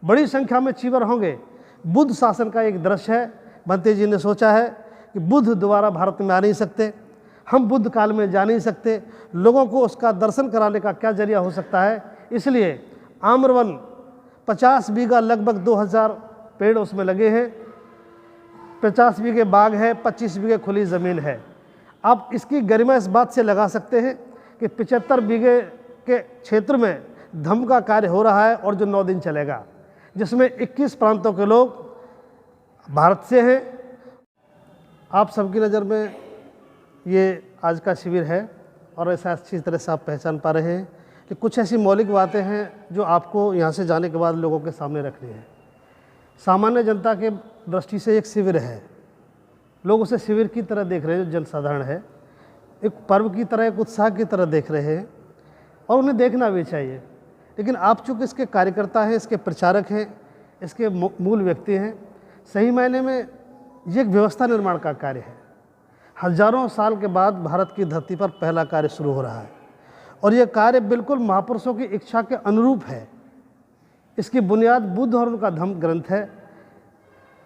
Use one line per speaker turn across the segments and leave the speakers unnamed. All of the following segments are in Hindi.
बड़ी संख्या में चीवर होंगे। बुद्ध शासन का एक दृश्य है। भंते जी ने सोचा है कि बुद्ध दोबारा भारत में आ नहीं सकते, हम बुद्ध काल में जा नहीं सकते, लोगों को उसका दर्शन कराने का क्या जरिया हो सकता है। इसलिए आम्रवन 50 बीघा लगभग 2000 पेड़ उसमें लगे हैं, 50 बीघे बाग है, 25 बीघे खुली ज़मीन है। आप इसकी गरिमा इस बात से लगा सकते हैं कि 75 बीघे के क्षेत्र में धम्म का कार्य हो रहा है और जो 9 दिन चलेगा, जिसमें 21 प्रांतों के लोग भारत से हैं। आप सबकी नज़र में ये आज का शिविर है और ऐसा अच्छी तरह से आप पहचान पा रहे हैं कि कुछ ऐसी मौलिक बातें हैं जो आपको यहाँ से जाने के बाद लोगों के सामने रखनी है। सामान्य जनता के दृष्टि से एक शिविर है, लोग उसे शिविर की तरह देख रहे हैं, जो जनसाधारण है, एक पर्व की तरह, एक उत्साह की तरह देख रहे हैं और उन्हें देखना भी चाहिए। लेकिन आप चूँकि इसके कार्यकर्ता हैं, इसके प्रचारक हैं, इसके मूल व्यक्ति हैं, सही मायने में ये एक व्यवस्था निर्माण का कार्य है। हजारों साल के बाद भारत की धरती पर पहला कार्य शुरू हो रहा है और ये कार्य बिल्कुल महापुरुषों की इच्छा के अनुरूप है। इसकी बुनियाद बुद्ध और उनका धम्म ग्रंथ है।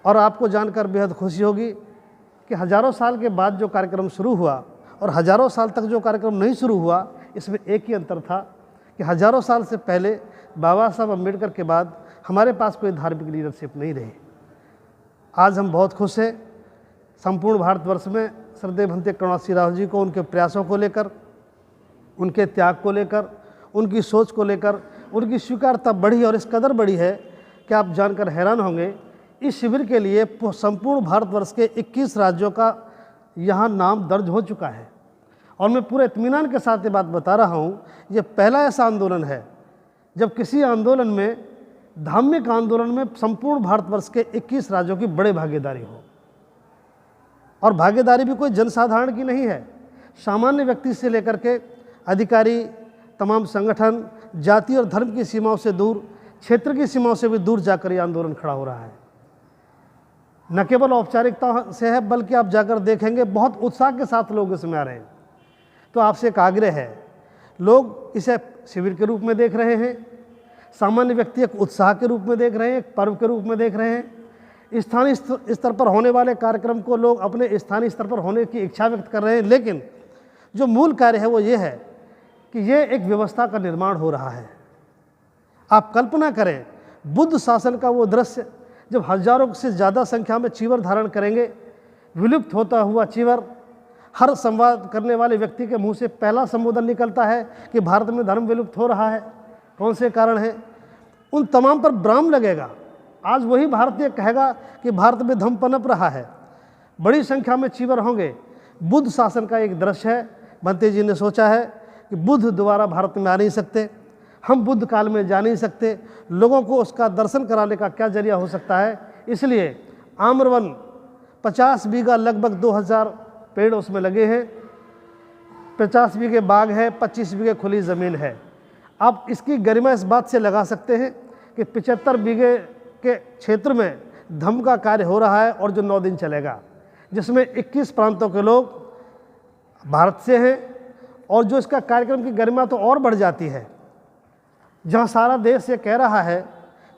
और आपको जानकर बेहद खुशी होगी कि हजारों साल के बाद जो कार्यक्रम शुरू हुआ और हजारों साल तक जो कार्यक्रम नहीं शुरू हुआ, इसमें एक ही अंतर था कि हजारों साल से पहले बाबा साहब अम्बेडकर के बाद हमारे पास कोई धार्मिक लीडरशिप नहीं रही। आज हम बहुत खुश हैं। संपूर्ण भारतवर्ष में श्रद्धेय भंते करुणासिंह राव जी को उनके प्रयासों को लेकर, उनके त्याग को लेकर, उनकी सोच को लेकर उनकी स्वीकारता बढ़ी और इस कदर बढ़ी है कि आप जानकर हैरान होंगे। इस शिविर के लिए संपूर्ण भारतवर्ष के 21 राज्यों का यहाँ नाम दर्ज हो चुका है और मैं पूरे इत्मीनान के साथ ये बात बता रहा हूँ, ये पहला ऐसा आंदोलन है जब किसी आंदोलन में, धार्मिक आंदोलन में संपूर्ण भारतवर्ष के 21 राज्यों की बड़े भागीदारी हो। और भागीदारी भी कोई जनसाधारण की नहीं है, सामान्य व्यक्ति से लेकर के अधिकारी, तमाम संगठन, जाति और धर्म की सीमाओं से दूर, क्षेत्र की सीमाओं से भी दूर जाकर ये आंदोलन खड़ा हो रहा है। न केवल औपचारिकता से है बल्कि आप जाकर देखेंगे बहुत उत्साह के साथ लोग इसमें आ रहे हैं। तो आपसे एक आग्रह है, लोग इसे शिविर के रूप में देख रहे हैं, सामान्य व्यक्ति एक उत्साह के रूप में देख रहे हैं, एक पर्व के रूप में देख रहे हैं। स्थानीय स्तर पर होने वाले कार्यक्रम को लोग अपने स्थानीय स्तर पर होने की इच्छा व्यक्त कर रहे हैं, लेकिन जो मूल कार्य है वो ये है कि ये एक व्यवस्था का निर्माण हो रहा है। आप कल्पना करें बुद्ध शासन का वो दृश्य जब हजारों से ज़्यादा संख्या में चीवर धारण करेंगे, विलुप्त होता हुआ चीवर। हर संवाद करने वाले व्यक्ति के मुंह से पहला संबोधन निकलता है कि भारत में धर्म विलुप्त हो रहा है, कौन से कारण है। उन तमाम पर ब्राह्म लगेगा। आज वही भारतीय कहेगा कि भारत में धर्म पनप रहा है। बड़ी संख्या में चीवर होंगे। बुद्ध शासन का एक दृश्य है। भंते जी ने सोचा है कि बुद्ध दोबारा भारत में आ नहीं सकते, हम बुद्ध काल में जा नहीं सकते, लोगों को उसका दर्शन कराने का क्या जरिया हो सकता है। इसलिए आम्रवन 50 बीघा लगभग 2000 पेड़ उसमें लगे हैं, 50 बीघे बाग है, 25 बीघे खुली ज़मीन है। आप इसकी गरिमा इस बात से लगा सकते हैं कि 75 बीघे के क्षेत्र में धम्म का कार्य हो रहा है और जो 9 दिन चलेगा, जिसमें 21 प्रांतों के लोग भारत से हैं। और जो इसका कार्यक्रम की गरिमा तो और बढ़ जाती है, जहाँ सारा देश ये कह रहा है,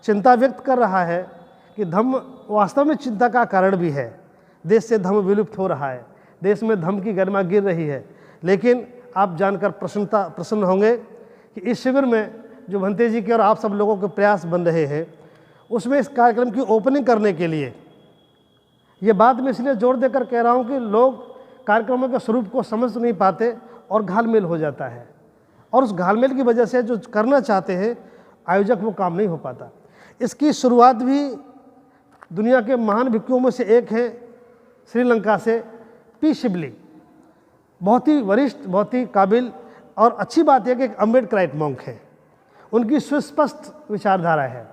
चिंता व्यक्त कर रहा है कि धम्म वास्तव में चिंता का कारण भी है। देश से धम्म विलुप्त हो रहा है, देश में धम्म की गरिमा गिर रही है। लेकिन आप जानकर प्रसन्न होंगे कि इस शिविर में जो भंते जी के और आप सब लोगों के प्रयास बन रहे हैं, उसमें इस कार्यक्रम की ओपनिंग करने के लिए, ये बात मैं इसलिए जोर देकर कह रहा हूँ कि लोग कार्यक्रमों के स्वरूप को समझ नहीं पाते और घालमेल हो जाता है, और उस घालमेल की वजह से जो करना चाहते हैं आयोजक वो काम नहीं हो पाता। इसकी शुरुआत भी दुनिया के महान भिक्षुओं में से एक हैं, श्रीलंका से पी शिबली। बहुत ही वरिष्ठ, बहुत ही काबिल, और अच्छी बात यह कि एक अम्बेडकराइट मॉन्क है, उनकी सुस्पष्ट विचारधारा है।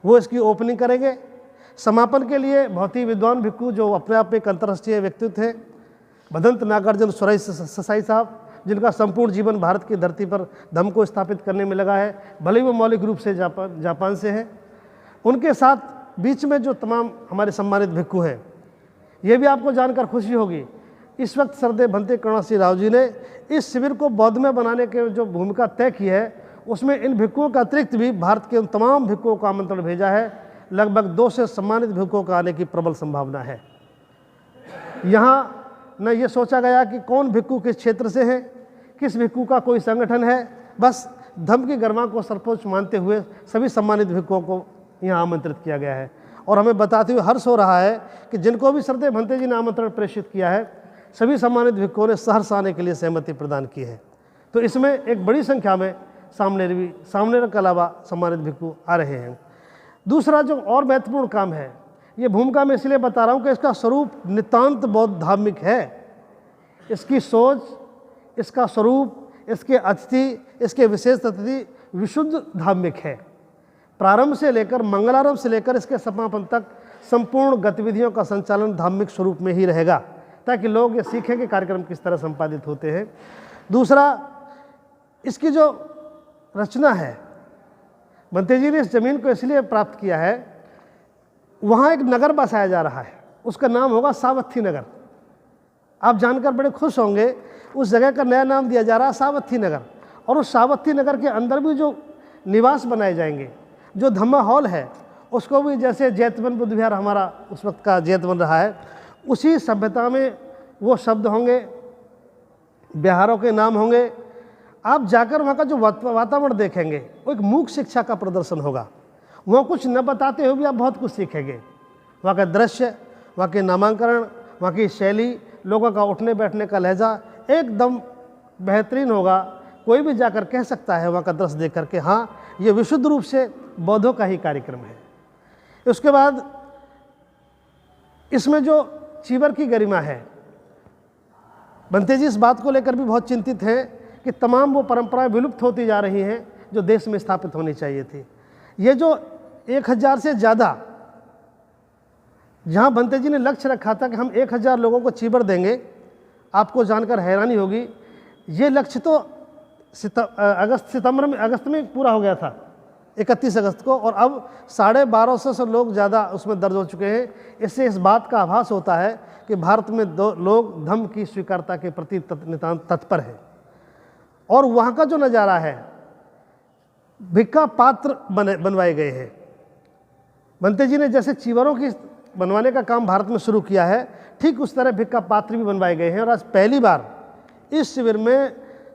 वो इसकी ओपनिंग करेंगे। समापन के लिए बहुत ही विद्वान भिक्षु जो अपने आप में एक अंतर्राष्ट्रीय व्यक्तित्व है, भदंत नागार्जुन ससाई साहब, जिनका संपूर्ण जीवन भारत की धरती पर धम्म को स्थापित करने में लगा है, भले ही वो मौलिक रूप से जापान से है। उनके साथ बीच में जो तमाम हमारे सम्मानित भिक्षु हैं, ये भी आपको जानकर खुशी होगी। इस वक्त श्रद्धेय भंते करुणासिंह राव जी ने इस शिविर को बौद्धमय बनाने के जो भूमिका तय की है, उसमें इन भिक्षुओं का अतिरिक्त भी भारत के उन तमाम भिक्षुओं को आमंत्रण भेजा है। लगभग 200 सम्मानित भिक्षुओं का आने की प्रबल संभावना है। यहाँ न ये सोचा गया कि कौन भिक्षु किस क्षेत्र से है, किस भिक्षु का कोई संगठन है, बस धम्म की गरिमा को सर्वोच्च मानते हुए सभी सम्मानित भिक्षुओं को यहाँ आमंत्रित किया गया है। और हमें बताते हुए हर्ष हो रहा है कि जिनको भी श्रद्धेय भंते जी ने आमंत्रण प्रेषित किया है, सभी सम्मानित भिक्षुओं ने सहर्ष आने के लिए सहमति प्रदान की है। तो इसमें एक बड़ी संख्या में सामने के अलावा सम्मानित भिक्षु आ रहे हैं। दूसरा जो और महत्वपूर्ण काम है, ये भूमिका मैं इसलिए बता रहा हूँ कि इसका स्वरूप नितांत बहुत धार्मिक है। इसकी सोच, इसका स्वरूप, इसके अतिथि, इसके विशेष अतिथि विशुद्ध धार्मिक है। प्रारंभ से लेकर मंगलारंभ से लेकर इसके समापन तक संपूर्ण गतिविधियों का संचालन धार्मिक स्वरूप में ही रहेगा, ताकि लोग ये सीखें कि कार्यक्रम किस तरह संपादित होते हैं। दूसरा, इसकी जो रचना है, भंते जी ने इस जमीन को इसलिए प्राप्त किया है, वहाँ एक नगर बसाया जा रहा है, उसका नाम होगा सावत्थी नगर। आप जानकर बड़े खुश होंगे, उस जगह का नया नाम दिया जा रहा है सावत्थी नगर। और उस सावत्थी नगर के अंदर भी जो निवास बनाए जाएंगे, जो धम्मा हॉल है, उसको भी जैसे जैतवन बुद्ध विहार हमारा उस वक्त का जैतवन रहा है, उसी सभ्यता में वो शब्द होंगे, बिहारों के नाम होंगे। आप जाकर वहाँ का जो वातावरण देखेंगे, वो एक मूक शिक्षा का प्रदर्शन होगा। वहाँ कुछ न बताते हुए भी आप बहुत कुछ सीखेंगे। वहाँ का दृश्य, वहाँ के नामांकरण, वहाँ की शैली, लोगों का उठने बैठने का लहजा एकदम बेहतरीन होगा। कोई भी जाकर कह सकता है वहाँ का दृश्य देख करके, हाँ ये विशुद्ध रूप से बौद्धों का ही कार्यक्रम है। उसके बाद इसमें जो चीवर की गरिमा है, भंते जी इस बात को लेकर भी बहुत चिंतित हैं कि तमाम वो परंपराएं विलुप्त होती जा रही हैं जो देश में स्थापित होनी चाहिए थी। ये जो 1000 से ज़्यादा, जहाँ भंते जी ने लक्ष्य रखा था कि हम 1000 लोगों को चीवर देंगे, आपको जानकर हैरानी होगी, ये लक्ष्य तो अगस्त में पूरा हो गया था, 31 अगस्त को, और अब 1250 से लोग ज़्यादा उसमें दर्ज हो चुके हैं। इससे इस बात का आभास होता है कि भारत में लोग धम्म की स्वीकारता के प्रति तत्पर हैं। और वहाँ का जो नज़ारा है, भिक्खा पात्र बनवाए गए हैं। भंते जी ने जैसे चीवरों की बनवाने का काम भारत में शुरू किया है, ठीक उस तरह भिक्खा पात्र भी बनवाए गए हैं। और आज पहली बार इस शिविर में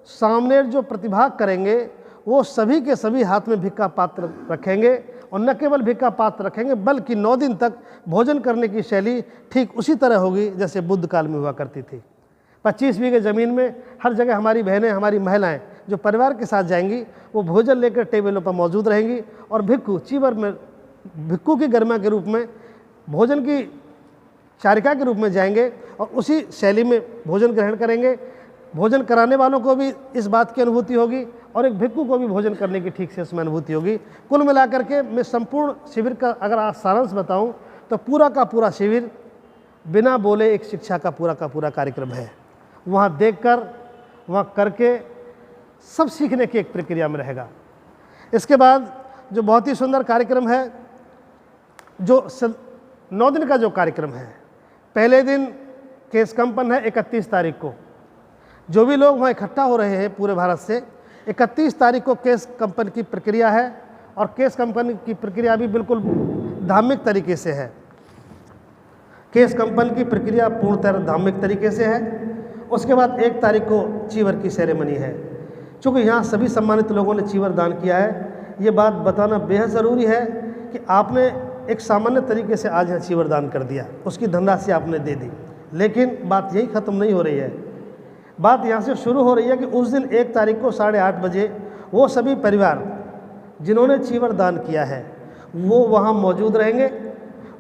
सामने जो प्रतिभाग करेंगे, वो सभी के सभी हाथ में भिक्खा पात्र रखेंगे। और न केवल भिक्खा पात्र रखेंगे, बल्कि 9 दिन तक भोजन करने की शैली ठीक उसी तरह होगी जैसे बुद्ध काल में हुआ करती थी। 25 बीघे ज़मीन में हर जगह हमारी बहनें, हमारी महिलाएं जो परिवार के साथ जाएंगी, वो भोजन लेकर टेबलों पर मौजूद रहेंगी। और भिक्षु चीवर में भिक्षु की गरिमा के रूप में भोजन की चारिका के रूप में जाएंगे और उसी शैली में भोजन ग्रहण करेंगे। भोजन कराने वालों को भी इस बात की अनुभूति होगी और एक भिक्षु को भी भोजन करने की ठीक से इसमें अनुभूति होगी। कुल मिलाकर के मैं संपूर्ण शिविर का अगर आज सारांश बताऊं, तो पूरा का पूरा शिविर बिना बोले एक शिक्षा का पूरा कार्यक्रम है। वहाँ देखकर, वहाँ करके सब सीखने की एक प्रक्रिया में रहेगा। इसके बाद जो बहुत ही सुंदर कार्यक्रम है, जो 9 दिन का जो कार्यक्रम है, पहले दिन केस कंपन है 31 तारीख को। जो भी लोग वहाँ इकट्ठा हो रहे हैं पूरे भारत से, 31 तारीख को केस कंपन की प्रक्रिया है। और केस कंपन की प्रक्रिया भी बिल्कुल धार्मिक तरीके से है। केस कंपन की प्रक्रिया पूर्णतः धार्मिक तरीके से है। उसके बाद 1 तारीख को चीवर की सेरेमनी है। चूँकि यहाँ सभी सम्मानित लोगों ने चीवर दान किया है, ये बात बताना बेहद ज़रूरी है कि आपने एक सामान्य तरीके से आज यहाँ चीवर दान कर दिया, उसकी धनराशि आपने दे दी। लेकिन बात यही ख़त्म नहीं हो रही है। बात यहाँ से शुरू हो रही है कि उस दिन 1 तारीख को 8:30 बजे वो सभी परिवार जिन्होंने चीवर दान किया है, वो वहाँ मौजूद रहेंगे।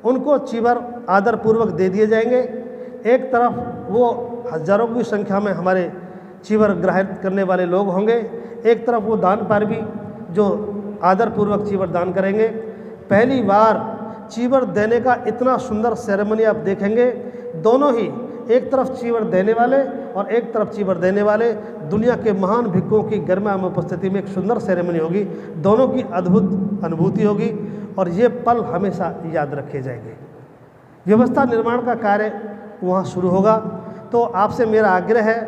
उनको चीवर आदरपूर्वक दे दिए जाएंगे। एक तरफ वो हज़ारों की संख्या में हमारे चीवर ग्रहण करने वाले लोग होंगे, एक तरफ वो दान पार भी जो आदरपूर्वक चीवर दान करेंगे। पहली बार चीवर देने का इतना सुंदर सेरेमनी आप देखेंगे। दोनों ही, एक तरफ चीवर देने वाले और एक तरफ चीवर देने वाले, दुनिया के महान भिक्षुओं की गरिमा में उपस्थिति में एक सुंदर सेरेमनी होगी। दोनों की अद्भुत अनुभूति होगी और ये पल हमेशा याद रखे जाएंगे। व्यवस्था निर्माण का कार्य वहाँ शुरू होगा। तो आपसे मेरा आग्रह है,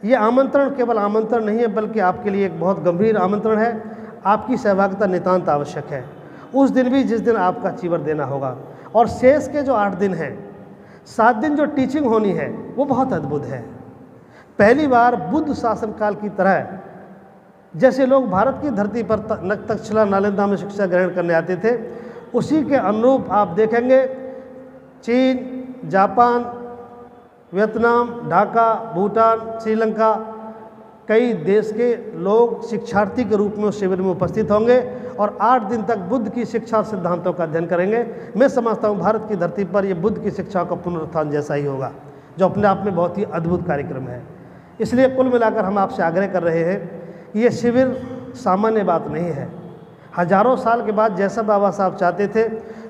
ये आमंत्रण केवल आमंत्रण नहीं है, बल्कि आपके लिए एक बहुत गंभीर आमंत्रण है। आपकी सहभागिता नितांत आवश्यक है उस दिन भी जिस दिन आपका चीवर देना होगा। और शेष के जो 8 दिन हैं, 7 दिन जो टीचिंग होनी है वो बहुत अद्भुत है। पहली बार बुद्ध शासनकाल की तरह जैसे लोग भारत की धरती पर तक्षशिला नालंदा में शिक्षा ग्रहण करने आते थे, उसी के अनुरूप आप देखेंगे चीन, जापान, वियतनाम, ढाका, भूटान, श्रीलंका, कई देश के लोग शिक्षार्थी के रूप में उस शिविर में उपस्थित होंगे और 8 दिन तक बुद्ध की शिक्षा और सिद्धांतों का अध्ययन करेंगे। मैं समझता हूँ भारत की धरती पर ये बुद्ध की शिक्षा का पुनरुत्थान जैसा ही होगा, जो अपने आप में बहुत ही अद्भुत कार्यक्रम है। इसलिए कुल मिलाकर हम आपसे आग्रह कर रहे हैं कि ये शिविर सामान्य बात नहीं है। हजारों साल के बाद जैसा बाबा साहब चाहते थे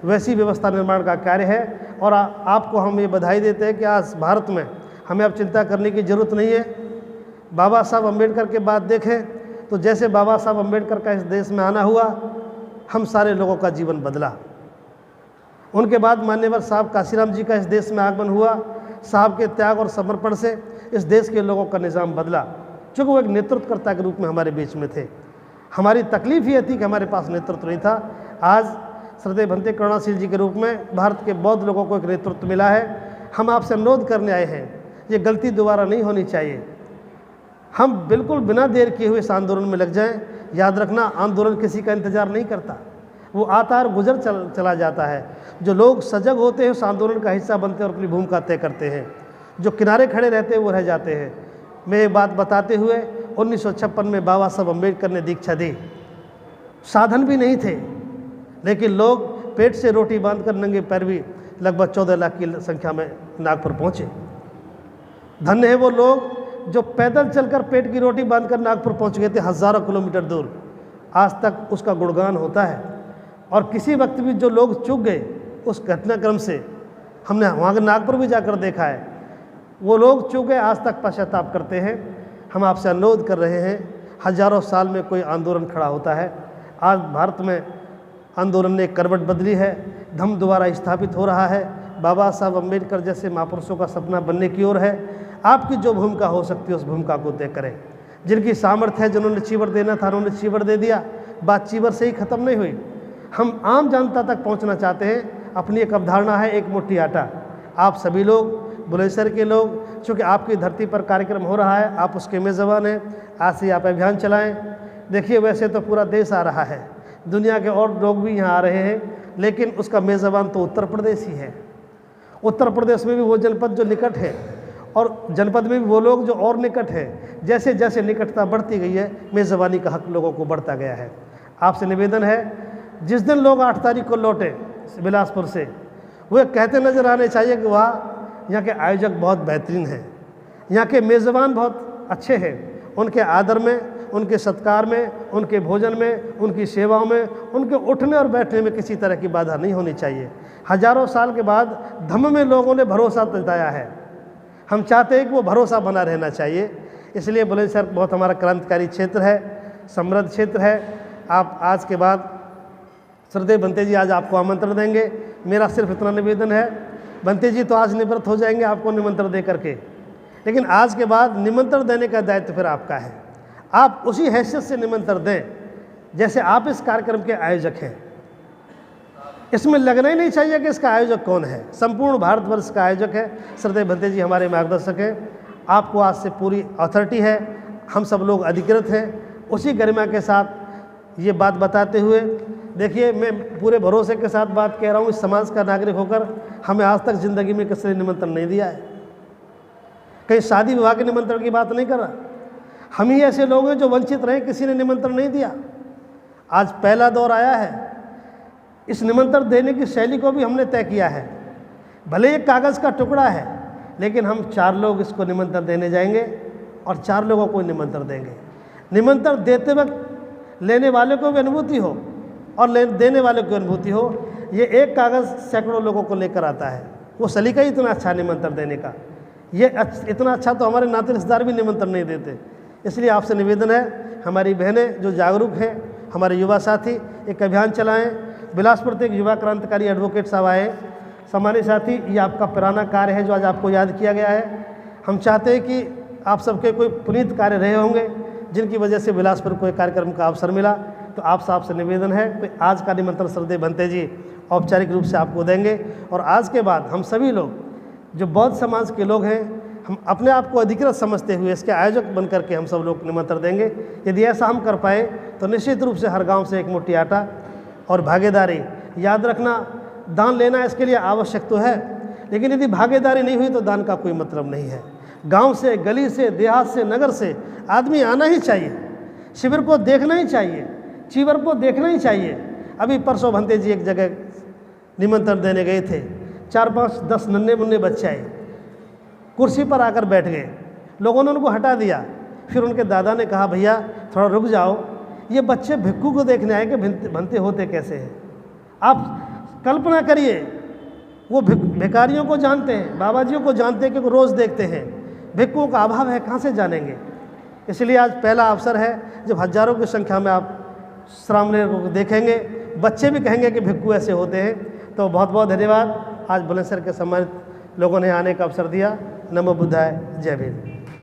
वैसी व्यवस्था निर्माण का कार्य है। और आपको हम ये बधाई देते हैं कि आज भारत में हमें अब चिंता करने की ज़रूरत नहीं है। बाबा साहब अम्बेडकर के बाद देखें तो जैसे बाबा साहब अम्बेडकर का इस देश में आना हुआ, हम सारे लोगों का जीवन बदला। उनके बाद मान्यवर साहब काशीराम जी का इस देश में आगमन हुआ। साहब के त्याग और समर्पण से इस देश के लोगों का निज़ाम बदला, चूँकि वो एक नेतृत्वकर्ता के रूप में हमारे बीच में थे। हमारी तकलीफ ये थी कि हमारे पास नेतृत्व नहीं था। आज श्रद्धेय भंते करुणाशील जी के रूप में भारत के बौद्ध लोगों को एक नेतृत्व मिला है। हम आपसे अनुरोध करने आए हैं, ये गलती दोबारा नहीं होनी चाहिए। हम बिल्कुल बिना देर किए हुए इस आंदोलन में लग जाएं। याद रखना, आंदोलन किसी का इंतज़ार नहीं करता, वो आता और गुजर चला जाता है। जो लोग सजग होते हैं उस आंदोलन का हिस्सा बनते हैं और अपनी भूमिका तय करते हैं। जो किनारे खड़े रहते हैं वो रह जाते हैं। मैं एक बात बताते हुए, 1956 में बाबा साहब अम्बेडकर ने दीक्षा दी। साधन भी नहीं थे, लेकिन लोग पेट से रोटी बांधकर नंगे पैर भी लगभग 14 लाख की संख्या में नागपुर पहुँचे। धन्य है वो लोग जो पैदल चलकर पेट की रोटी बांधकर नागपुर पहुँच गए थे, हज़ारों किलोमीटर दूर। आज तक उसका गुणगान होता है। और किसी वक्त भी जो लोग चूक गए उस घटनाक्रम से, हमने वहाँ के नागपुर भी जाकर देखा है, वो लोग चूक गए, आज तक पश्चाताप करते हैं। हम आपसे अनुरोध कर रहे हैं, हजारों साल में कोई आंदोलन खड़ा होता है। आज भारत में आंदोलन ने करवट बदली है, धम्म दोबारा स्थापित हो रहा है। बाबा साहब अम्बेडकर जैसे महापुरुषों का सपना बनने की ओर है। आपकी जो भूमिका हो सकती है उस भूमिका को तय करें। जिनकी सामर्थ्य है, जिन्होंने चीवर देना था उन्होंने चीवर दे दिया। बात चीवर से ही ख़त्म नहीं हुई। हम आम जनता तक पहुंचना चाहते हैं। अपनी एक अवधारणा है, एक मुट्ठी आटा। आप सभी लोग, बुलंदशहर के लोग, चूँकि आपकी धरती पर कार्यक्रम हो रहा है, आप उसके मेज़बान हैं। आज से आप अभियान चलाएं। देखिए, वैसे तो पूरा देश आ रहा है, दुनिया के और लोग भी यहाँ आ रहे हैं, लेकिन उसका मेज़बान तो उत्तर प्रदेश ही है। उत्तर प्रदेश में भी वो जनपद जो निकट है और जनपद में भी वो लोग जो और निकट है। जैसे जैसे निकटता बढ़ती गई है, मेज़बानी का हक लोगों को बढ़ता गया है। आपसे निवेदन है, जिस दिन लोग 8 तारीख को लौटे बिलासपुर से, वो कहते नज़र आने चाहिए कि वाह, यहाँ के आयोजक बहुत बेहतरीन हैं, यहाँ के मेज़बान बहुत अच्छे हैं। उनके आदर में, उनके सत्कार में, उनके भोजन में, उनकी सेवाओं में, उनके उठने और बैठने में किसी तरह की बाधा नहीं होनी चाहिए। हजारों साल के बाद धम्म में लोगों ने भरोसा जताया है। हम चाहते हैं कि वो भरोसा बना रहना चाहिए। इसलिए बुलंदशहर बहुत हमारा क्रांतिकारी क्षेत्र है, समृद्ध क्षेत्र है। आप आज के बाद श्रद्धेय भंते जी आज आपको आमंत्रण देंगे। मेरा सिर्फ इतना निवेदन है, भंते जी तो आज निवृत्त हो जाएंगे आपको निमंत्रण दे करके, लेकिन आज के बाद निमंत्रण देने का दायित्व फिर आपका है। आप उसी हैसियत से निमंत्रण दें जैसे आप इस कार्यक्रम के आयोजक हैं। इसमें लगना ही नहीं चाहिए कि इसका आयोजक कौन है, संपूर्ण भारतवर्ष का आयोजक है। श्रद्धेय भंते जी हमारे मार्गदर्शक हैं। आपको आज से पूरी अथॉरिटी है, हम सब लोग अधिकृत हैं। उसी गरिमा के साथ ये बात बताते हुए, देखिए, मैं पूरे भरोसे के साथ बात कह रहा हूँ, इस समाज का नागरिक होकर हमें आज तक ज़िंदगी में किसी ने निमंत्रण नहीं दिया है। कहीं शादी विवाह के निमंत्रण की बात नहीं कर रहा। हम ही ऐसे लोग हैं जो वंचित रहे, किसी ने निमंत्रण नहीं दिया। आज पहला दौर आया है। इस निमंत्रण देने की शैली को भी हमने तय किया है। भले एक कागज़ का टुकड़ा है, लेकिन हम 4 लोग इसको निमंत्रण देने जाएंगे और 4 लोगों को निमंत्रण देंगे। निमंत्रण देते वक्त लेने वाले को भी अनुभूति हो और देने वाले को अनुभूति हो। ये एक कागज़ सैकड़ों लोगों को लेकर आता है। वो सलीका ही इतना अच्छा निमंत्रण देने का, ये इतना अच्छा तो हमारे नाते रिश्तेदार भी निमंत्रण नहीं देते। इसलिए आपसे निवेदन है, हमारी बहनें जो जागरूक हैं, हमारे युवा साथी एक अभियान चलाएं। बिलासपुर से एक युवा क्रांतिकारी एडवोकेट साहब आए। सम्मानित साथी, ये आपका पुराना कार्य है जो आज आपको याद किया गया है। हम चाहते हैं कि आप सबके कोई पुनीत कार्य रहे होंगे जिनकी वजह से बिलासपुर कोई कार्यक्रम का अवसर मिला, तो आप साहब से निवेदन है कि आज का निमंत्रण श्रद्धेय भंते जी औपचारिक रूप से आपको देंगे। और आज के बाद हम सभी लोग जो बौद्ध समाज के लोग हैं, हम अपने आप को अधिकृत समझते हुए इसके आयोजक बन करके हम सब लोग निमंत्रण देंगे। यदि ऐसा हम कर पाए तो निश्चित रूप से हर गांव से एक मुट्ठी आटा और भागीदारी। याद रखना, दान लेना इसके लिए आवश्यक तो है, लेकिन यदि भागीदारी नहीं हुई तो दान का कोई मतलब नहीं है। गांव से, गली से, देहात से, नगर से आदमी आना ही चाहिए, शिविर को देखना ही चाहिए, चीवर को देखना ही चाहिए। अभी परसों भंते जी एक जगह निमंत्रण देने गए थे, 4-5-10 नन्हे मुन्ने बच्चे आए, कुर्सी पर आकर बैठ गए, लोगों ने उनको हटा दिया। फिर उनके दादा ने कहा, भैया थोड़ा रुक जाओ, ये बच्चे भिक्खू को देखने आए कि भंते होते कैसे हैं। आप कल्पना करिए, वो भिखारियों को जानते हैं, बाबाजियों को जानते हैं, क्योंकि रोज़ देखते हैं। भिक्खुओं का अभाव है, कहाँ से जानेंगे। इसलिए आज पहला अवसर है जब हजारों की संख्या में आप सामने को देखेंगे, बच्चे भी कहेंगे कि भिक्खू ऐसे होते हैं। तो बहुत बहुत धन्यवाद, आज बुलंदशहर के सम्मानित लोगों ने आने का अवसर दिया। नमो बुद्धाय, जय भीम।